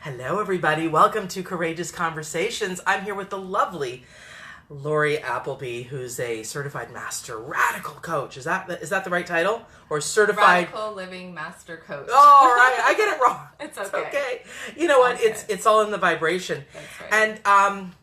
Hello, everybody. Welcome to Courageous Conversations. I'm here with the lovely Lorree Appleby, who's a certified master radical coach. Is that the right title? Or certified radical living master coach? Oh, all right. I get it wrong. It's okay. You know what? Okay. It's all in the vibration. That's right. And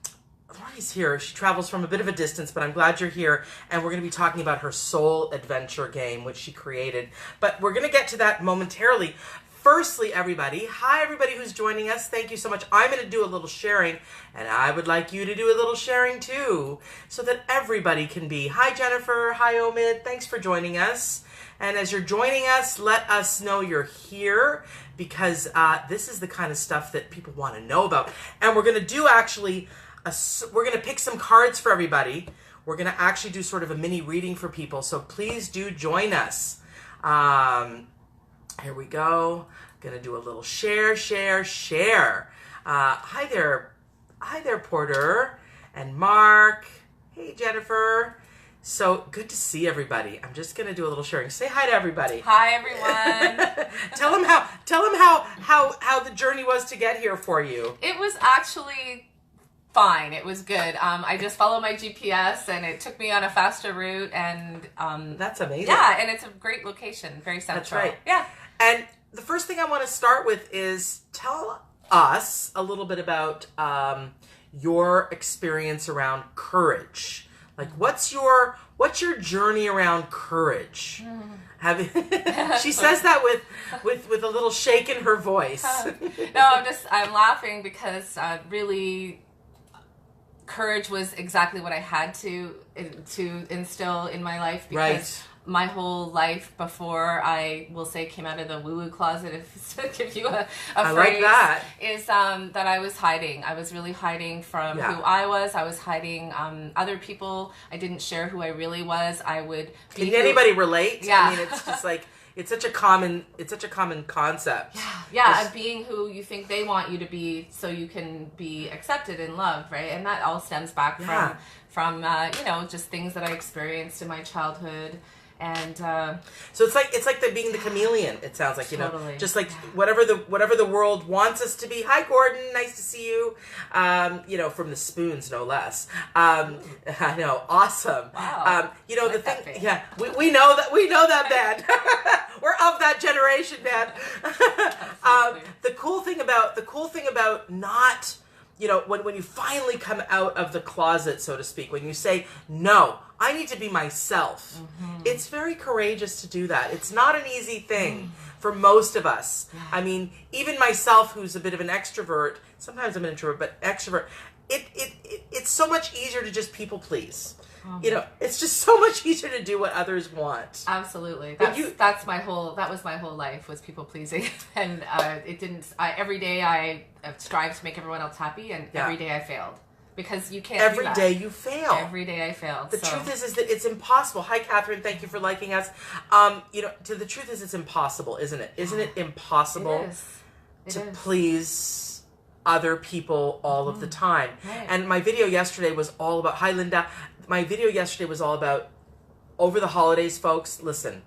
Lorree's here. She travels from a bit of a distance, but I'm glad you're here. And we're going to be talking about her soul adventure game, which she created. But we're going to get to that momentarily. Firstly, hi everybody who's joining us. Thank you so much. I'm going to do a little sharing, and I would like you to do a little sharing too, so that everybody can be. Hi Jennifer, hi Omid, thanks for joining us. And as you're joining us, let us know you're here, because this is the kind of stuff that people want to know about. And we're going to do we're going to pick some cards for everybody. We're going to actually do sort of a mini reading for people, so please do join us. Here we go. Gonna do a little share. Hi there, Porter and Mark. Hey, Jennifer. So good to see everybody. I'm just gonna do a little sharing. Say hi to everybody. Hi, everyone. Tell them how the journey was to get here for you. It was actually fine. It was good. I just followed my GPS, and it took me on a faster route. And that's amazing. Yeah, and it's a great location, very central. That's right. Yeah. And the first thing I want to start with is tell us a little bit about your experience around courage. Like, what's your journey around courage? She says that with a little shake in her voice. No, I'm laughing because really, courage was exactly what I had to instill in my life, because right. My whole life before I will say came out of the woo-woo closet, if to give you a I phrase, like that. Is that I was hiding. I was really hiding from who I was. I was hiding other people. I didn't share who I really was. I would. Can anybody relate? Yeah. I mean, it's just like it's such a common concept. Yeah. Of being who you think they want you to be, so you can be accepted and loved, right? And that all stems back from just things that I experienced in my childhood. And so it's like being the chameleon. It sounds like, totally. Just like whatever the world wants us to be. Hi Gordon, nice to see you. From the Spoons, no less. I know, awesome. Wow. The thing. Yeah, we know that band. We're of that generation, man. The cool thing about not, when you finally come out of the closet, so to speak, when you say no, I need to be myself. Mm-hmm. It's very courageous to do that. It's not an easy thing for most of us. Yeah. I mean, even myself, who's a bit of an extrovert, sometimes I'm an introvert, but extrovert, it's so much easier to just people please. It's just so much easier to do what others want. Absolutely. That was my whole life, was people pleasing. And every day I strived to make everyone else happy, and every day I failed. Because you can't Every day you fail. Every day I failed. The truth is that it's impossible. Hi, Catherine. Thank you for liking us. The truth is it's impossible, isn't it? Isn't it impossible to please other people all of the time? Right. And my video yesterday was all about, hi, Linda. My video yesterday was all about, over the holidays, folks, listen,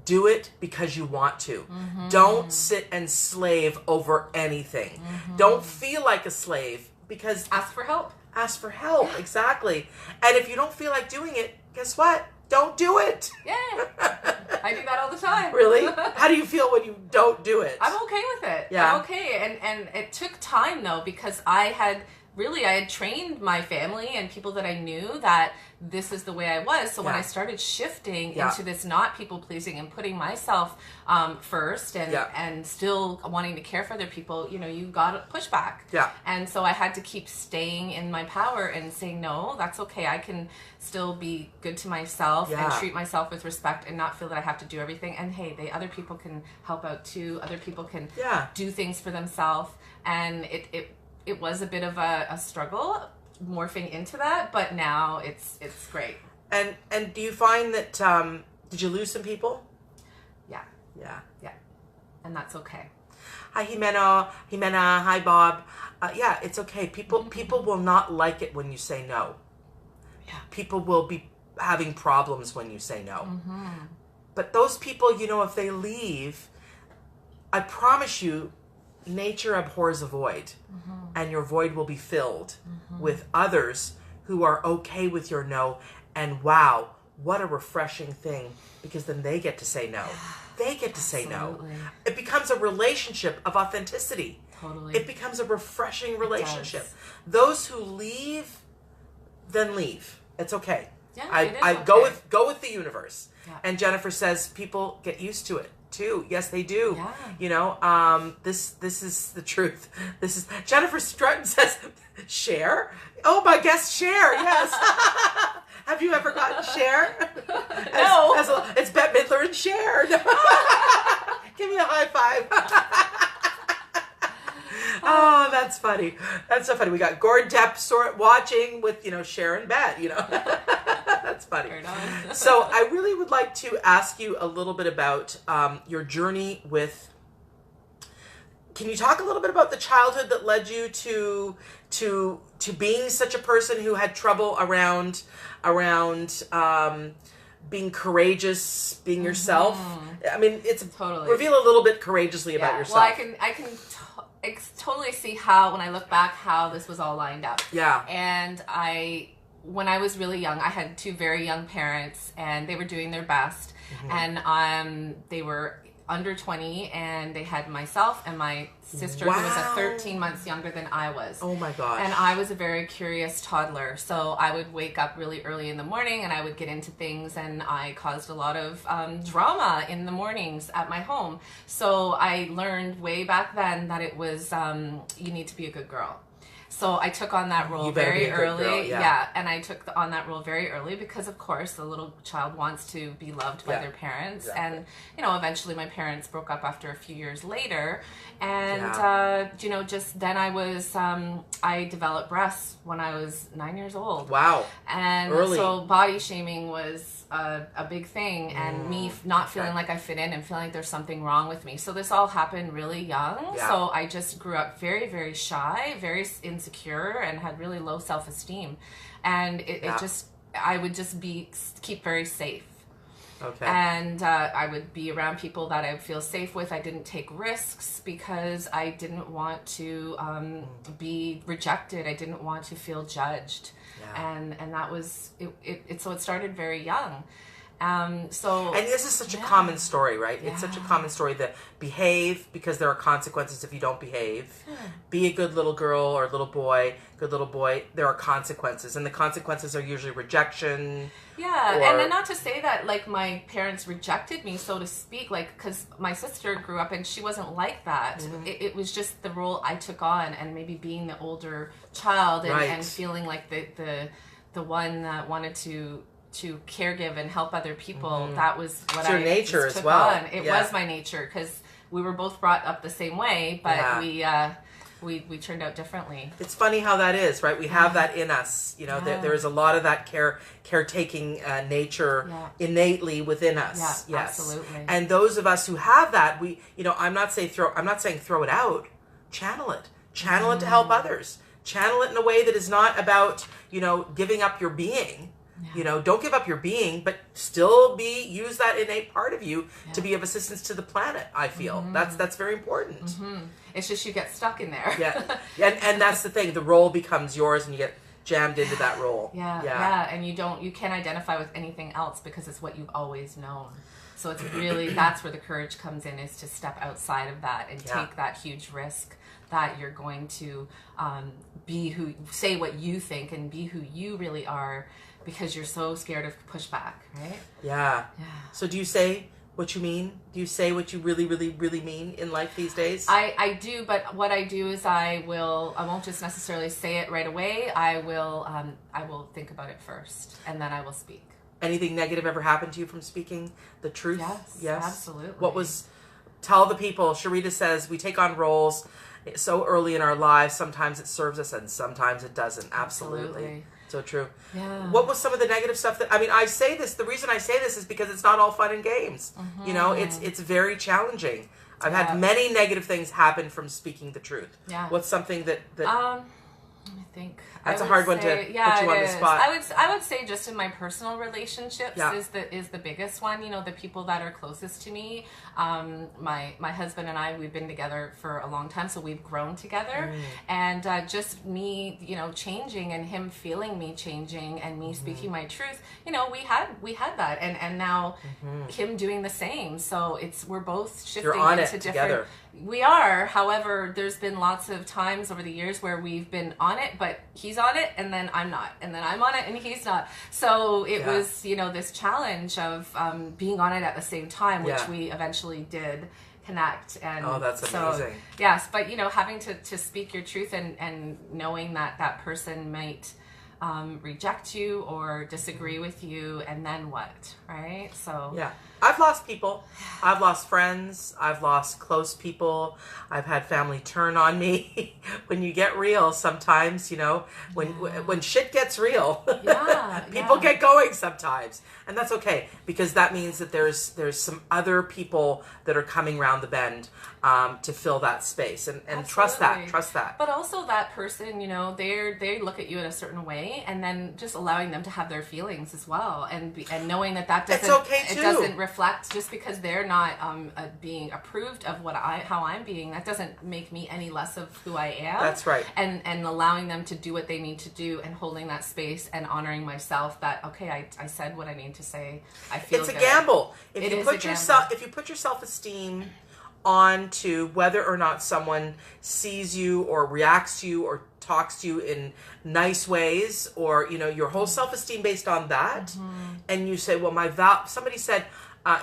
do it because you want to. Mm-hmm. Don't sit and slave over anything. Mm-hmm. Don't feel like a slave, because ask for help. Ask for help, exactly. And if you don't feel like doing it, guess what? Don't do it. Yeah. I do that all the time. Really? How do you feel when you don't do it? I'm okay with it. Yeah. I'm okay. And it took time, though, because I had trained my family and people that I knew that this is the way I was. So when I started shifting into this not people pleasing and putting myself first and still wanting to care for other people, you got pushback. Yeah. And so I had to keep staying in my power and saying, no, that's okay. I can still be good to myself and treat myself with respect and not feel that I have to do everything. And hey, other people can help out too. Other people can do things for themselves. And it was a bit of a struggle morphing into that, but now it's great. And do you find that did you lose some people? Yeah. And that's okay. Hi Jimena. Hi Bob. It's okay. People will not like it when you say no. Yeah. People will be having problems when you say no. Mm-hmm. But those people, if they leave, I promise you, nature abhors a void, and your void will be filled with others who are okay with your no. And wow, what a refreshing thing, because then they get to say no. They get to say no. It becomes a relationship of authenticity. Totally. It becomes a refreshing relationship. Those who leave, then leave. It's okay. Yeah, I go with the universe. Yeah. And Jennifer says people get used to it too. Yes, they do. Yeah. You know, this is the truth. This is Jennifer Strutton says, Cher. Oh, my guest Cher. Yes. Have you ever gotten Cher? No. It's Bette Midler and Cher. Give me a high five. Oh, that's funny. That's so funny. We got Gord Depp watching with, Cher and Bette, That's funny. So I really would like to ask you a little bit about your journey with... Can you talk a little bit about the childhood that led you to being such a person who had trouble around being courageous, being yourself? I mean, it's totally. Reveal a little bit courageously about yourself. Well, I can totally see how, when I look back, how this was all lined up. Yeah. And when I was really young, I had two very young parents, and they were doing their best, and they were under 20, and they had myself and my sister, who was 13 months younger than I was. Oh my gosh. And I was a very curious toddler, so I would wake up really early in the morning, and I would get into things, and I caused a lot of drama in the mornings at my home. So I learned way back then that it was you need to be a good girl. So I took on that role very early. Girl, yeah. And I took on that role very early because, of course, the little child wants to be loved by their parents. Exactly. And, eventually my parents broke up after a few years later. And, just then I developed breasts when I was 9 years old. Wow. And early. So body shaming was a big thing, and me not feeling like I fit in and feeling like there's something wrong with me. So this all happened really young. Yeah. So I just grew up very, very shy, very insecure, and had really low self-esteem. And I would just keep very safe. Okay. And I would be around people that I feel safe with. I didn't take risks because I didn't want to be rejected. I didn't want to feel judged. Yeah. And that was it. So it started very young. And this is such a common story, right? Yeah. It's such a common story that behave because there are consequences if you don't behave. Be a good little girl or little boy, there are consequences. And the consequences are usually rejection. Yeah, and then not to say that, like, my parents rejected me, so to speak, like, because my sister grew up and she wasn't like that. Mm-hmm. It was just the role I took on, and maybe being the older child and feeling like the one that wanted to caregive and help other people. That was what your nature as well. On. It was my nature, because we were both brought up the same way, but we turned out differently. It's funny how that is, right? We have that in us. There is a lot of that caretaking nature innately within us. Yeah, yes, absolutely. And those of us who have that, I'm not saying throw it out. Channel it. Channel it to help others. Channel it in a way that is not about giving up your being. Yeah. Don't give up your being, but still use that innate part of you to be of assistance to the planet. I feel that's very important. Mm-hmm. It's just you get stuck in there. And that's the thing. The role becomes yours, and you get jammed into that role. Yeah. And you can't identify with anything else because it's what you've always known. So it's really that's where the courage comes in, is to step outside of that and take that huge risk that you're going to say what you think and be who you really are, because you're so scared of pushback, right? Yeah. So do you say what you mean? Do you say what you really, really, really mean in life these days? I do, but what I do is I won't just necessarily say it right away. I will think about it first, and then I will speak. Anything negative ever happened to you from speaking the truth? Yes, absolutely. Tell the people, Sharita says, we take on roles so early in our lives. Sometimes it serves us and sometimes it doesn't. Absolutely. So true. Yeah. What was some of the negative stuff I say this, the reason I say this is because it's not all fun and games. Mm-hmm. It's very challenging. I've had many negative things happen from speaking the truth. Yeah. What's something that let me think that's a hard one to put you on the spot. I would say just in my personal relationships is the biggest one. You know, the people that are closest to me. My husband and I, we've been together for a long time, so we've grown together, and just me, you know, changing and him feeling me changing and me speaking my truth. You know, we had that, and now him doing the same. So we're both shifting You're on into it different. together. We are. However, there's been lots of times over the years where we've been on it, but he's on it and then I'm not. And then I'm on it and he's not. So it was, you know, this challenge of being on it at the same time, which we eventually did connect. And that's amazing. Yes, but, you know, having to speak your truth and knowing that that person might reject you or disagree with you, and then what, right? So yeah, I've lost people. I've lost friends. I've lost close people. I've had family turn on me. When you get real, sometimes, you know, when shit gets real, people get going sometimes, and that's okay, because that means that there's some other people that are coming around the bend to fill that space, and trust that. But also that person, you know, they look at you in a certain way, and then just allowing them to have their feelings as well, and knowing that doesn't, it's okay too. It doesn't reflect, just because they're not being approved of how I'm being, that doesn't make me any less of who I am. That's right. And allowing them to do what they need to do, and holding that space, and honoring myself that, okay, I said what I need to say. I feel it's good. a gamble. If you put your self-esteem on to whether or not someone sees you or reacts to you or talks to you in nice ways, or, you know, your whole self-esteem based on that, and you say, well, somebody said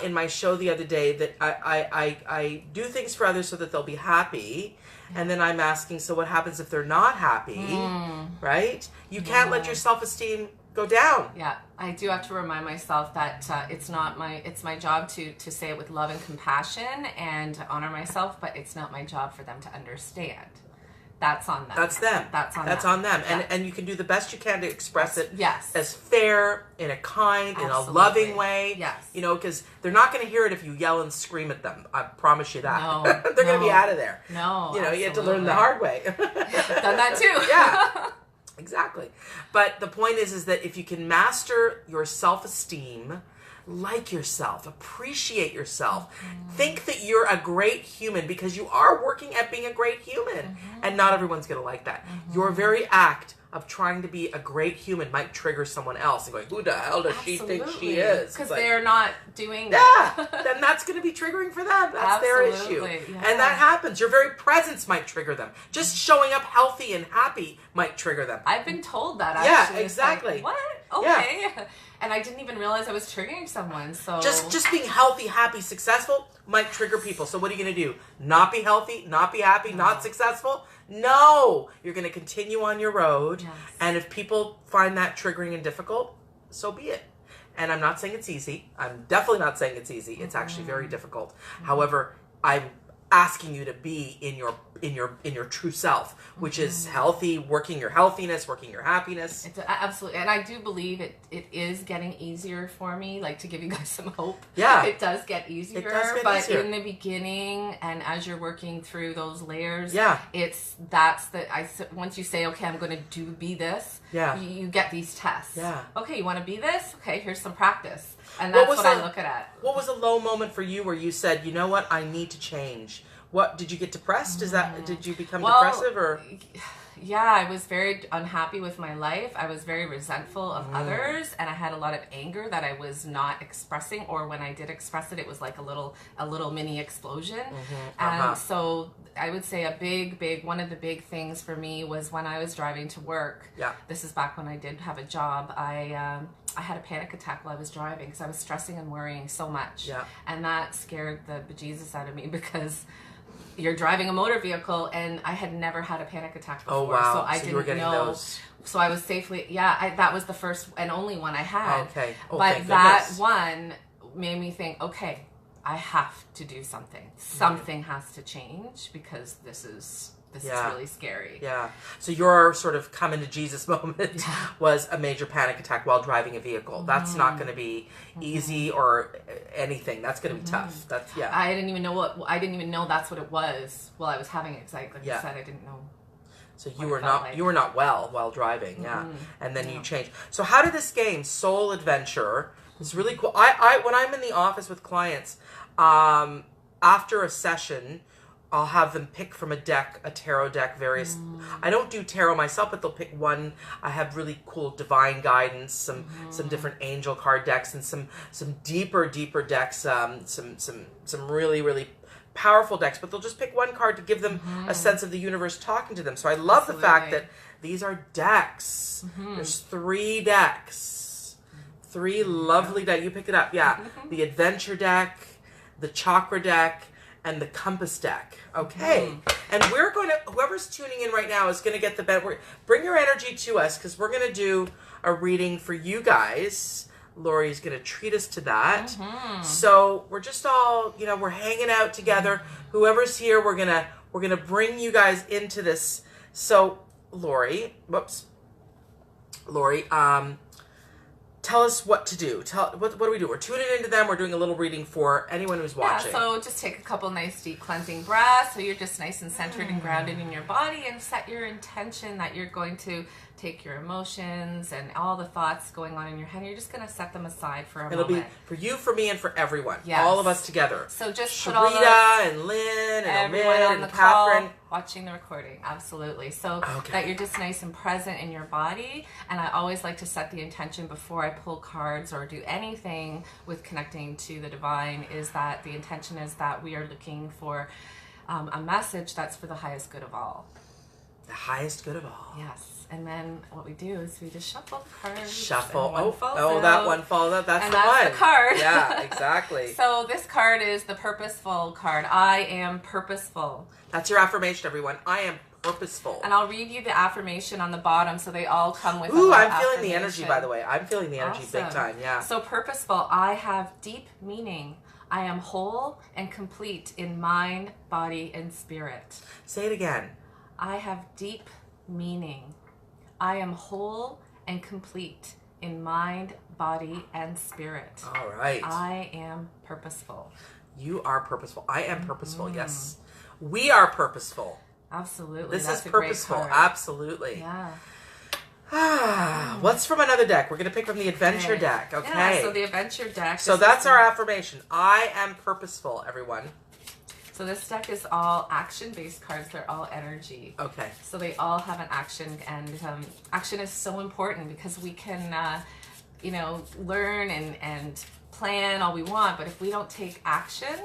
in my show the other day that I do things for others so that they'll be happy, and then I'm asking, so what happens if they're not happy, right? You can't let your self-esteem go down. Yeah, I do have to remind myself that it's my job to say it with love and compassion and to honor myself, but it's not my job for them to understand. That's on them. That's them. That's on them. Yeah. And you can do the best you can to express it yes. as fair, in a kind, in a loving way. Yes. You know, because they're not going to hear it if you yell and scream at them. I promise you that. No, they're going to be out of there. No, you know, you have to learn the hard way. Done that too. Yeah. Exactly. But the point is that if you can master your self-esteem, like yourself, appreciate yourself, think that you're a great human, because you are working at being a great human, and not everyone's going to like that. Your very act of trying to be a great human might trigger someone else and going, who the hell does she think she is? Because they're not doing that. Yeah, then that's going to be triggering for them. That's their issue. Yeah. And that happens. Your very presence might trigger them. Just showing up healthy and happy might trigger them. I've been told that, actually. Yeah, exactly. Like, what? Okay. Yeah. And I didn't even realize I was triggering someone. So just being healthy, happy, successful might trigger people. So what are you going to do? Not be healthy, not be happy, not successful? No, you're going to continue on your road. Yes. And if people find that triggering and difficult, so be it. And I'm not saying it's easy. I'm definitely not saying it's easy. It's actually very difficult. However, I'm asking you to be in your true self, which is healthy, working your healthiness, working your happiness. It's absolutely, and I do believe it is getting easier for me, like, to give you guys some hope. Yeah. It does get easier. It does get but easier. In the beginning, and as you're working through those layers, Yeah. once you say, okay, I'm going to be this, Yeah. you get these tests. Yeah. Okay, you want to be this? Okay, here's some practice. And that's what I look at. What was a low moment for you where you said, you know what, I need to change? What, did you get depressed? Did you become depressive, or? Yeah, I was very unhappy with my life. I was very resentful of others, and I had a lot of anger that I was not expressing, or when I did express it, it was like a little mini explosion. And so I would say one of the big things for me was when I was driving to work. Yeah. This is back when I did have a job. I had a panic attack while I was driving because I was stressing and worrying so much. Yeah. And that scared the bejesus out of me, because you're driving a motor vehicle, and I had never had a panic attack before. Oh, wow. So I you were didn't getting know. those. So I was safely, that was the first and only one I had. Okay. Oh, but thank that goodness. one made me think, okay, I have to do something. Something has to change, because this is really scary. Yeah. So your sort of come into Jesus moment was a major panic attack while driving a vehicle. That's not going to be easy or anything. That's going to be tough. That's I didn't even know that's what it was while I was having it. Because like you said, I didn't know. So you were not well while driving, yeah. And then you changed. So how did this game, Soul Adventure, is really cool. I when I'm in the office with clients, after a session, I'll have them pick from a tarot deck, various. I don't do tarot myself, but they'll pick one. I have really cool divine guidance, some different angel card decks, and some deeper decks, some really powerful decks. But they'll just pick one card to give them a sense of the universe talking to them. So I love the fact that these are decks. There's 3 decks, 3 lovely decks. You picked it up, yeah. The adventure deck, the chakra deck, and the compass deck. Okay. And we're going to, whoever's tuning in right now is going to get the bet. Bring your energy to us, because we're going to do a reading for you guys. Lorree's going to treat us to that. So we're just all, we're hanging out together. Whoever's here, we're going to bring you guys into this. So Lorree, tell us what to do. What do we do? We're tuning into them. We're doing a little reading for anyone who's watching. Yeah, so just take a couple nice deep cleansing breaths so you're just nice and centered and grounded in your body, and set your intention that you're going to take your emotions and all the thoughts going on in your head. You're just going to set them aside for a moment. It'll be for you, for me, and for everyone. Yes. All of us together. So just Sharita put all those, and Lynn and everyone Omid on and the Catherine. call, watching the recording. Absolutely. So that you're just nice and present in your body. And I always like to set the intention before I pull cards or do anything with connecting to the divine, is that the intention is that we are looking for a message that's for the highest good of all. The highest good of all. Yes. And then what we do is we just shuffle the cards. Shuffle. Oh, that one falls out. That's and the one. That's the card. Yeah, exactly. So this card is the purposeful card. I am purposeful. That's your affirmation, everyone. I am purposeful. And I'll read you the affirmation on the bottom, so they all come with. Ooh, I'm feeling the energy, by the way. I'm feeling the energy big time. Yeah. So purposeful. I have deep meaning. I am whole and complete in mind, body, and spirit. Say it again. I have deep meaning. I am whole and complete in mind, body, and spirit. All right. I am purposeful. You are purposeful. I am purposeful. Yes. We are purposeful. Absolutely. This is purposeful. Absolutely. Yeah. What's from another deck? We're going to pick from the adventure deck. Okay. Yeah, so the adventure deck. So that's our affirmation. I am purposeful, everyone. So this deck is all action-based cards. They're all energy. Okay. So they all have an action, and action is so important because we can, learn and plan all we want, but if we don't take action,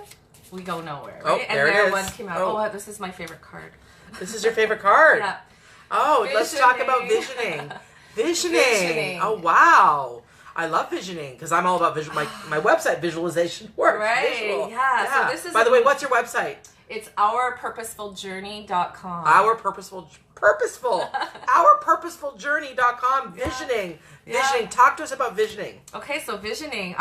we go nowhere, right? Oh, there it is. One came out. Oh, this is my favorite card. This is your favorite card? Yeah. Oh, Visioning. Let's talk about visioning. Visioning. Oh, wow. I love visioning because I'm all about vision. My website, Visualization Works. Right. Visual. Yeah. So this is. By the way, what's your website? It's ourpurposefuljourney.com. Ourpurposefuljourney.com. Visioning. Yeah. Visioning. Talk to us about visioning. Okay, so visioning.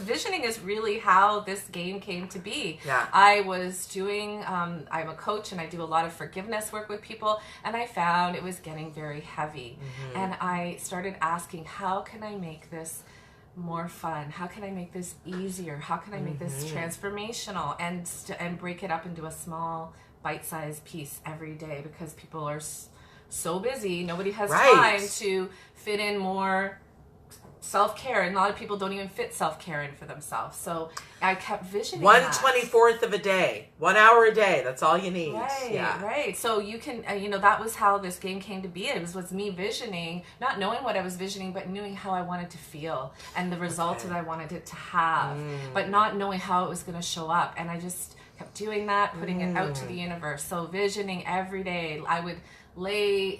Visioning is really how this game came to be. Yeah. I was doing. I'm a coach and I do a lot of forgiveness work with people, and I found it was getting very heavy, and I started asking, how can I make this more fun? How can I make this easier? How can I make this transformational and break it up into a small bite-sized piece every day, because people are so busy, nobody has time to fit in more self-care, and a lot of people don't even fit self-care in for themselves. So I kept visioning 1/24th of a day, 1 hour a day. That's all you need. Right. So you can, that was how this game came to be. It was me visioning, not knowing what I was visioning, but knowing how I wanted to feel and the result that I wanted it to have, but not knowing how it was going to show up. And I just kept doing that, putting it out to the universe. So visioning every day. I would lay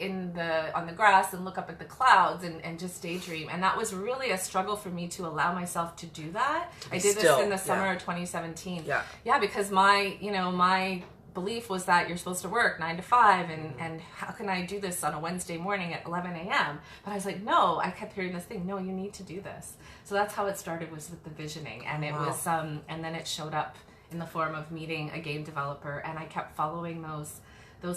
on the grass and look up at the clouds and just daydream, and that was really a struggle for me to allow myself to do that. I did this in the summer of 2017. Because my belief was that you're supposed to work 9 to 5, and how can I do this on a Wednesday morning at 11 a.m.? But I was like, no. I kept hearing this thing, no, you need to do this. So that's how it started, was with the visioning, and it was and then it showed up in the form of meeting a game developer, and I kept following those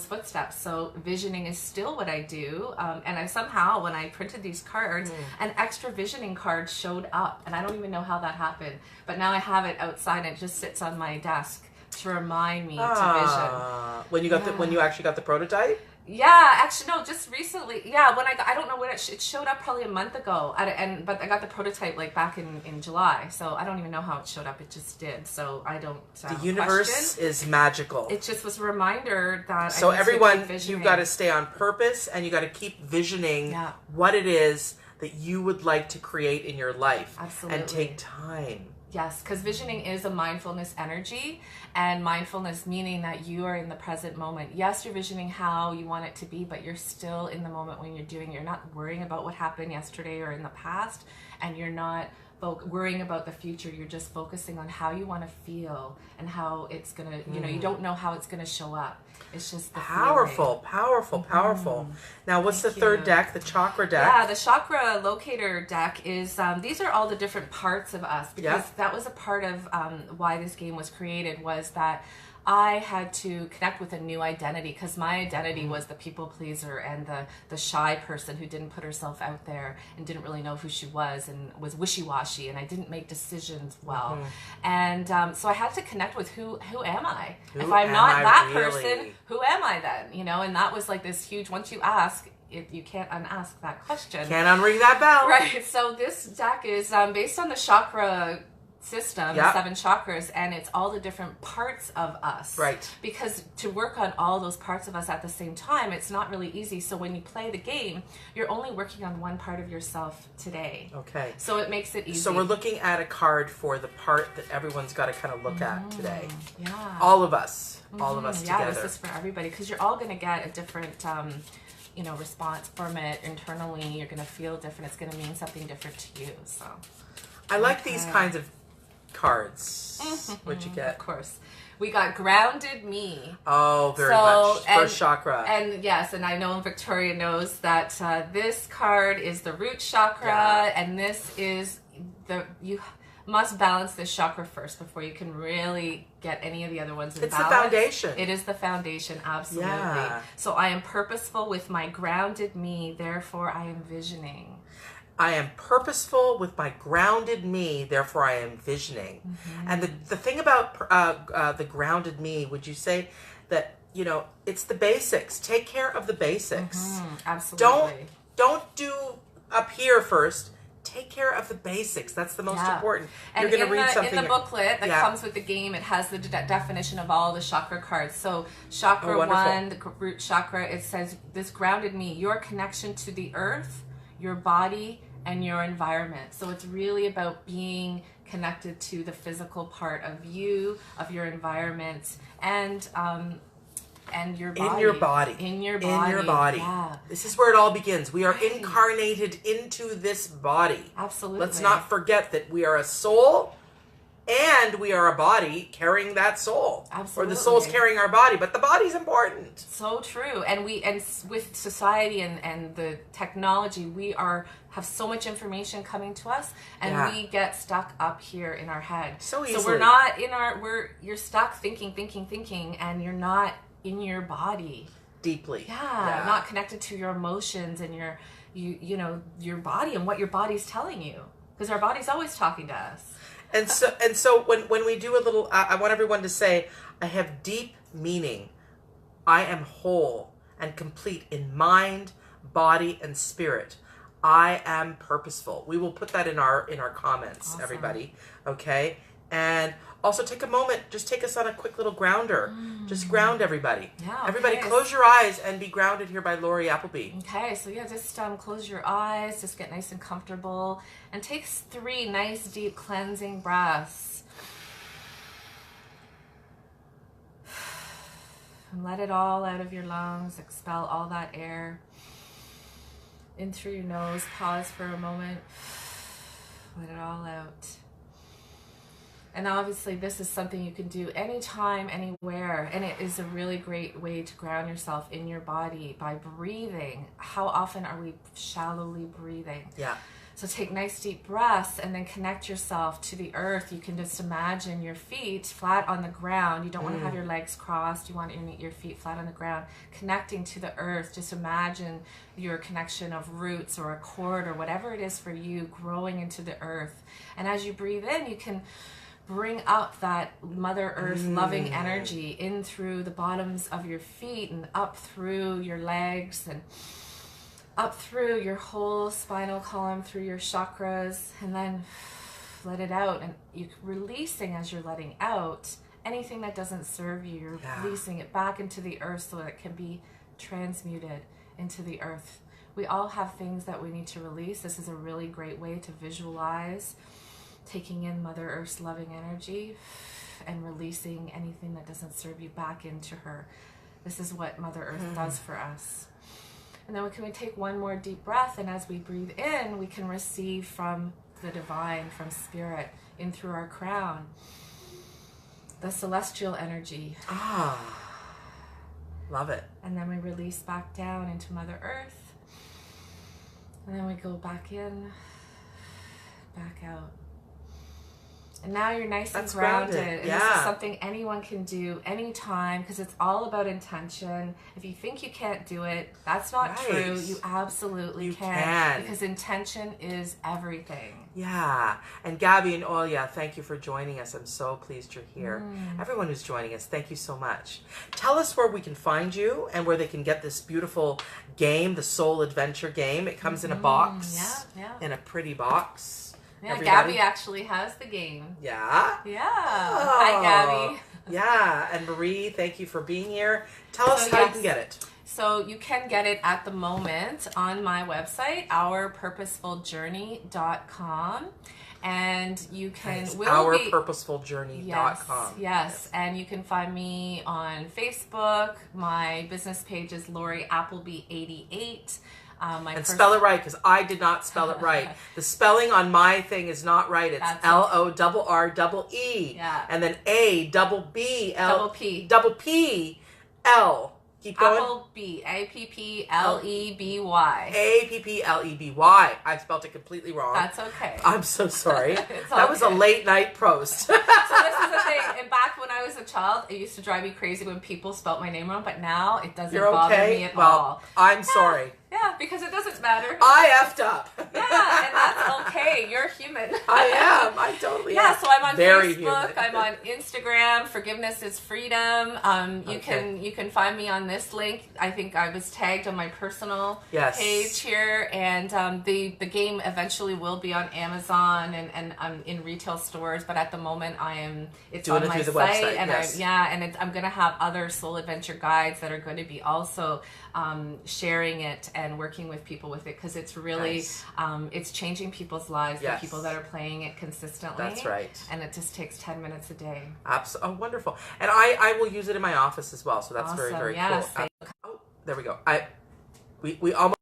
footsteps. So visioning is still what I do, and I somehow, when I printed these cards, an extra visioning card showed up, and I don't even know how that happened, but now I have it outside and it just sits on my desk to remind me to vision. When you got when you actually got the prototype? Yeah, actually, no, just recently. Yeah, when I don't know when it showed up, probably a month ago. But I got the prototype like back in July, so I don't even know how it showed up. It just did. So I don't. The universe is magical. It just was a reminder that. So everyone, you've got to stay on purpose, and you got to keep visioning what it is that you would like to create in your life. Absolutely. And take time. Yes, because visioning is a mindfulness energy, and mindfulness meaning that you are in the present moment. Yes, you're visioning how you want it to be, but you're still in the moment when you're doing it. You're not worrying about what happened yesterday or in the past, and you're not worrying about the future. You're just focusing on how you want to feel and how it's going to, you don't know how it's going to show up. It's just the powerful. Now, what's the third deck, the chakra deck? Yeah, the chakra locator deck is, these are all the different parts of us, because that was a part of why this game was created, was that I had to connect with a new identity, because my identity was the people pleaser and the shy person who didn't put herself out there and didn't really know who she was and was wishy-washy, and I didn't make decisions well. And so I had to connect with who am I? If I'm not that person, who am I then? And that was like this huge, once you ask, you can't unask that question. Can't unring that bell. Right. So this deck is based on the chakra system, the 7 chakras, and it's all the different parts of us. Right. Because to work on all those parts of us at the same time, it's not really easy. So when you play the game, you're only working on one part of yourself today. Okay. So it makes it easy. So we're looking at a card for the part that everyone's got to kind of look at today. Yeah. All of us. All of us together. Yeah, this is for everybody, because you're all going to get a different response from it internally. You're going to feel different. It's going to mean something different to you. So I like these kinds of cards. What'd you get? Of course. We got Grounded Me. Oh, very much. First chakra. And yes, and I know Victoria knows that this card is the root chakra, and this is you must balance this chakra first before you can really get any of the other ones in balance. It's the foundation. It is the foundation, absolutely. Yeah. So I am purposeful with my grounded me, therefore I am visioning. I am purposeful with my grounded me, therefore I am visioning. And the thing about the grounded me, would you say that, it's the basics. Take care of the basics. Absolutely. Don't do up here first. Take care of the basics. That's the most important. And you're going to read something in the booklet that comes with the game. It has the definition of all the chakra cards. So chakra 1, the root chakra, it says, this grounded me, your connection to the earth, your body, and your environment. So it's really about being connected to the physical part of you, of your environment, and your body. In your body. In your body. In your body. Yeah. This is where it all begins. We are incarnated into this body. Absolutely. Let's not forget that we are a soul and we are a body carrying that soul. Absolutely. Or the soul's carrying our body, but the body's important. So true. And with society and the technology, we have so much information coming to us, and we get stuck up here in our head. So easily. So we're not you're stuck thinking, and you're not in your body. Deeply. Yeah. Not connected to your emotions and your body and what your body's telling you. Because our body's always talking to us. And so when we do a little, I want everyone to say, I have deep meaning. I am whole and complete in mind, body, and spirit. I am purposeful. We will put that in our comments, everybody. Okay? And also take a moment, just take us on a quick little grounder. Just ground everybody. Yeah, okay. Everybody close your eyes and be grounded here by Lorree Appleby. Okay, so just close your eyes, just get nice and comfortable, and take 3 nice deep cleansing breaths. And let it all out of your lungs, expel all that air. In through your nose, pause for a moment, let it all out. And obviously this is something you can do anytime, anywhere. And it is a really great way to ground yourself in your body by breathing. How often are we shallowly breathing? Yeah. So take nice deep breaths and then connect yourself to the earth. You can just imagine your feet flat on the ground. You don't want to have your legs crossed. You want your feet flat on the ground, connecting to the earth. Just imagine your connection of roots or a cord or whatever it is for you growing into the earth. And as you breathe in, you can bring up that Mother Earth loving energy in through the bottoms of your feet and up through your legs and up through your whole spinal column, through your chakras, and then let it out. And you're releasing as you're letting out anything that doesn't serve you. You're releasing it back into the earth so that it can be transmuted into the earth. We all have things that we need to release. This is a really great way to visualize taking in Mother Earth's loving energy and releasing anything that doesn't serve you back into her. This is what Mother Earth does for us. And then we can take one more deep breath, and as we breathe in, we can receive from the divine, from spirit, in through our crown, the celestial energy. Love it. And then we release back down into Mother Earth. And then we go back in, back out. And now you're nice and grounded. And this is something anyone can do anytime, because it's all about intention. If you think you can't do it, that's not true. You absolutely can. Because intention is everything. Yeah. And Gabby and Olya, thank you for joining us. I'm so pleased you're here. Everyone who's joining us, thank you so much. Tell us where we can find you and where they can get this beautiful game, the Soul Adventure game. It comes in a box, in a pretty box. Yeah, Gabby actually has the game. Yeah? Yeah. Hi, Gabby. Yeah. And Marie, thank you for being here. Tell us how you can get it. So you can get it at the moment on my website, ourpurposefuljourney.com. And you can... ourpurposefuljourney.com. Yes. And you can find me on Facebook. My business page is Lorree Appleby 88. Spell it right, because I did not spell it right. The spelling on my thing is not right. It's LORREE. Yeah. And then ABBL. Double P L. Keep going. Appleby. APPLEBY. APPLEBY. I spelled it completely wrong. That's okay. I'm so sorry. That was a late night post. So this is the thing. And back when I was a child, it used to drive me crazy when people spelt my name wrong, but now it doesn't bother me at all. I'm sorry. Yeah, because it doesn't matter. I effed up. Yeah, and that's okay. You're human. I am. I totally am. Yeah, so I'm on Very Facebook. human. I'm on Instagram. Forgiveness is freedom. You can find me on this link. I think I was tagged on my personal page here, and the game eventually will be on Amazon and in retail stores. But at the moment, it's doing on it my through the site, website. and I'm going to have other soul adventure guides that are going to be also sharing it and working with people with it, because it's really it's changing people's lives. The people that are playing it consistently. That's right. And it just takes 10 minutes a day. Absolutely. Oh, wonderful. And I will use it in my office as well, so that's very, very cool. Oh, there we go. We almost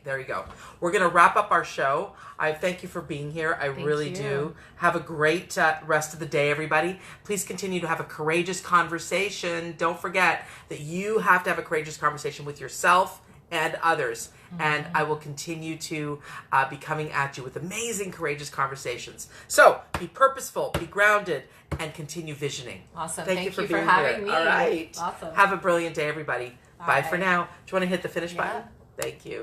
there you go. We're going to wrap up our show. I thank you for being here. I really do. Have a great rest of the day, everybody. Please continue to have a courageous conversation. Don't forget that you have to have a courageous conversation with yourself and others. And I will continue to be coming at you with amazing, courageous conversations. So be purposeful, be grounded, and continue visioning. Awesome. Thank you for being having here. me. All right. Awesome. Have a brilliant day, everybody. Bye for now. Do you want to hit the finish button? Thank you.